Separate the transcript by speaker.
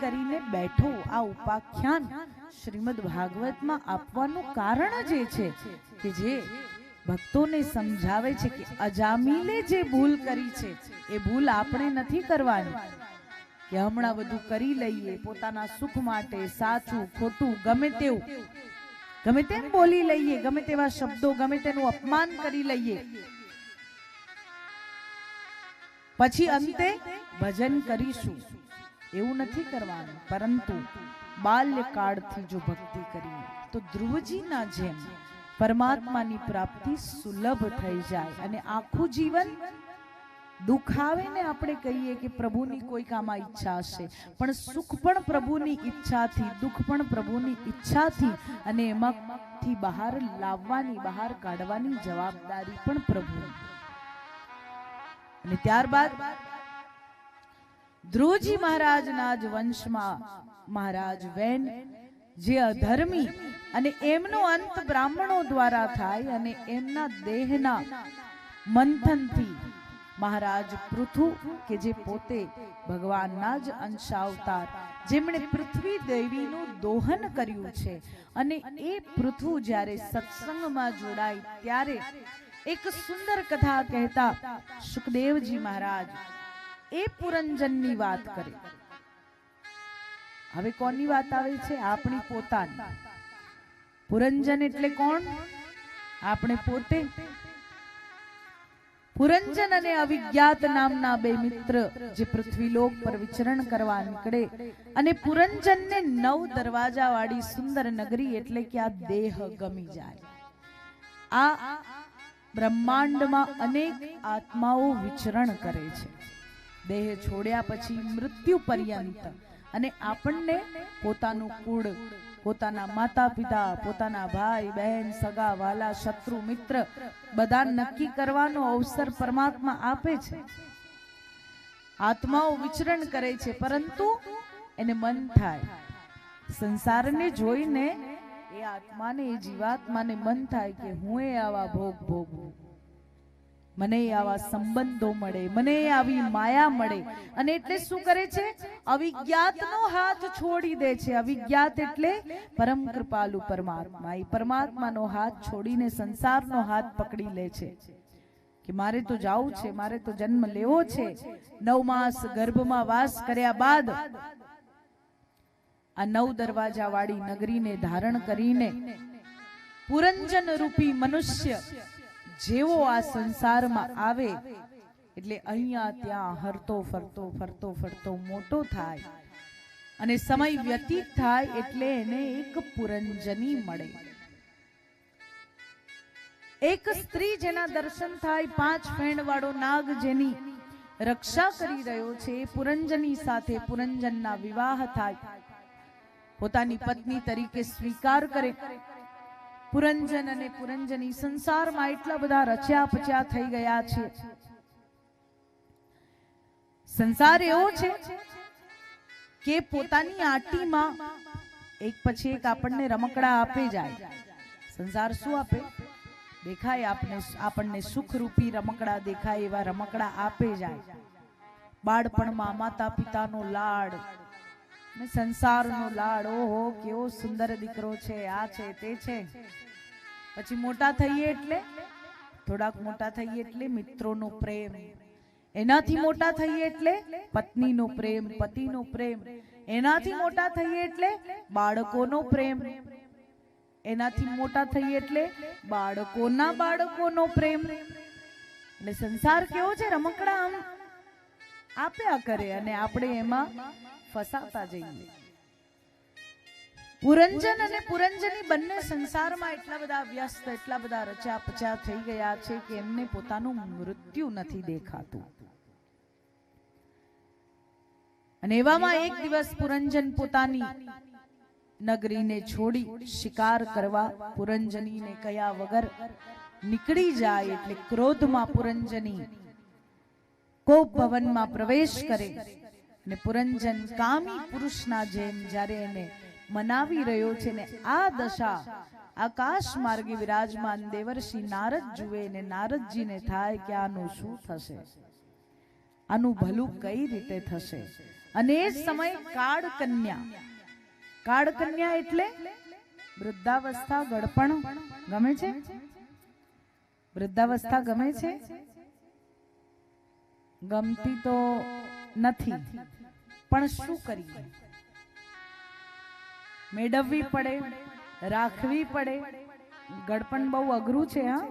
Speaker 1: કરીને બેઠો. આ ઉપાખ્યાન શ્રીમદ ભાગવતમાં આપવાનું કારણ જ એ છે કે જે ભક્તોને સમજાવે છે કે અજામિલે જે ભૂલ કરી છે એ ભૂલ આપણે નથી કરવાની કે હમણાં બધું કરી લઈએ પોતાના સુખ માટે, સાચું ખોટું ગમે તેવું, ગમે તેમ બોલી લઈએ, ગમે તેવા શબ્દો, ગમે તેનું અપમાન કરી લઈએ, પછી અંતે ભજન કરીશું, એવું નથી કરવાનું. પરંતુ બાલ્યકાળથી જો ભક્તિ કરીએ તો ધ્રુવજીના જેમ પરમાત્માની પ્રાપ્તિ સુલભ થઈ જાય અને આખું જીવન દુઃખ આવે ને આપણે કહીએ કે પ્રભુની કોઈક આમાં ઈચ્છા હશે, પણ સુખ પણ પ્રભુની ઈચ્છાથી, દુઃખ પણ પ્રભુની ઈચ્છાથી, અને એમાંથી બહાર લાવવાની, બહાર કાઢવાની જવાબદારી પણ પ્રભુની. અને ત્યારબાદ ધ્રુવજી મહારાજના જ વંશમાં મહારાજ વેન જે અધર્મી, અને એમનો અંત બ્રાહ્મણો દ્વારા થાય અને એમના દેહના મંથનથી મહારાજ પૃથુ કે જે પોતે ભગવાનના જ અંશાવતાર, જેમણે પૃથ્વી દેવીનું દોહન કર્યું છે, અને એ પૃથુ જ્યારે સત્સંગમાં જોડાય ત્યારે એક સુંદર કથા કહેતા સુખદેવજી મહારાજ એ પુરંજનની વાત કરે. હવે કોની વાત આવે છે? આપણી પોતાની. પુરંજન એટલે કોણ? આપણે પોતે. પુરંજન અને અવિજ્ઞાત નામના બે મિત્ર જે પૃથ્વીલોક પર વિચરણ કરવા નીકળે, અને પુરંજનને 9 દરવાજા વાળી સુંદર નગરી એટલે કે આ દેહ ગમી જાય. આ બ્રહ્માંડમાં અનેક આત્માઓ વિચરણ કરે છે દેહ છોડ્યા પછી મૃત્યુ પર્યંત, અને આપણને પોતાનું કુળ, પોતાના માતા પિતા, પોતાના ભાઈ બહેન, સગા વાલા, શત્રુ મિત્ર બધા નક્કી કરવાનો અવસર પરમાત્મા આપે છે. આત્માઓ વિચરણ કરે છે, પરંતુ એને મન થાય સંસારને જોઈને, એ આત્માને, એ જીવાત્માને મન થાય કે હું એ આવા ભોગ ભોગવું, મને આવા સંબંધો મળે, મને આવી માયા મળે. અને એટલે શું કરે છે? અવિજ્ઞાતનો હાથ છોડી દે છે. અવિજ્ઞાત એટલે પરમ કૃપાલુ પરમાત્મા. એ પરમાત્માનો હાથ છોડીને સંસારનો હાથ પકડી લે છે કે મારે તો જાવું છે, મારે તો જન્મ લેવો છે. 9 માસ ગર્ભમાં વાસ કર્યા બાદ આ 9 દરવાજા વાળી નગરીને ધારણ કરીને પુરંજન રૂપી મનુષ્ય જેવો આ સંસારમાં આવે એટલે અહીંયા ત્યાં હરતો ફરતો ફરતો ફરતો મોટો થાય, અને સમય વ્યતીત થાય એટલે એને એક પુરંજની મળે. એક સ્ત્રી જેના દર્શન થાય, 5 ફેણ વાળો નાગ જેની રક્ષા કરી રહ્યો છે, પુરંજની સાથે પુરંજનના વિવાહ થાય, પોતાની પત્ની તરીકે સ્વીકાર કરે. પુરંજન અને પુરંજની સંસારમાં એટલા બધા રચ્યા પચ્યા થઈ ગયા છે. સંસાર એવો છે કે પોતાની આટીમાં એક પછી એક આપણને રમકડા આપે જાય. સંસાર શું આપે? દેખાય આપણને સુખરૂપી રમકડા દેખાય એવા રમકડા આપે જાય. બાળપણમાં માતા પિતાનો લાડ, સંસારનો લાડ, ઓહો કેવો સુંદર દીકરો છે, આ છે તે છે. પછી મોટા થઈએ એટલે, થોડાક મોટા થઈએ એટલે મિત્રોનો પ્રેમ, એનાથી મોટા થઈએ એટલે પત્નીનો પ્રેમ, પતિનો પ્રેમ, એનાથી મોટા થઈએ એટલે બાળકોનો પ્રેમ, એનાથી મોટા થઈએ એટલે બાળકોના બાળકોનો પ્રેમ. એટલે સંસાર કેવો છે? રમકડા આમ આપ્યા કરે અને આપણે એમાં ફસાતા જઈએ. પુરંજન અને પુરંજની બંને સંસારમાં એટલા બધા વ્યસ્ત, એટલા બધા રચ્યા પચ્યા થઈ ગયા છે કે એમને પોતાનું મૃત્યુ નથી દેખાતું. અને એવામાં એક દિવસ પુરંજન પોતાની નગરીને છોડી શિકાર કરવા પુરંજનીને કયા વગર નીકળી જાય એટલે ક્રોધમાં પુરંજની કોપ ભવનમાં પ્રવેશ કરે. અને પુરંજન કામી પુરુષના જેમ જ્યારે એને મનાવી રહ્યો છે ને આ દશા આકાશ માર્ગે વિરાજમાન દેવર્ષિ નારદ જુએ ને નારદજીને થાય કે આનું શું થશે, આનું ભલું કઈ રીતે થશે. અને એ સમય કાળ કન્યા એટલે વૃદ્ધાવસ્થા. ગળપણ ગમે છે? વૃદ્ધાવસ્થા ગમે છે? ગમતી તો નથી, પણ શું કરીએ? મેળવવી પડે, રાખવી પડે. ગળપણ બહુ અઘરું છે. હા,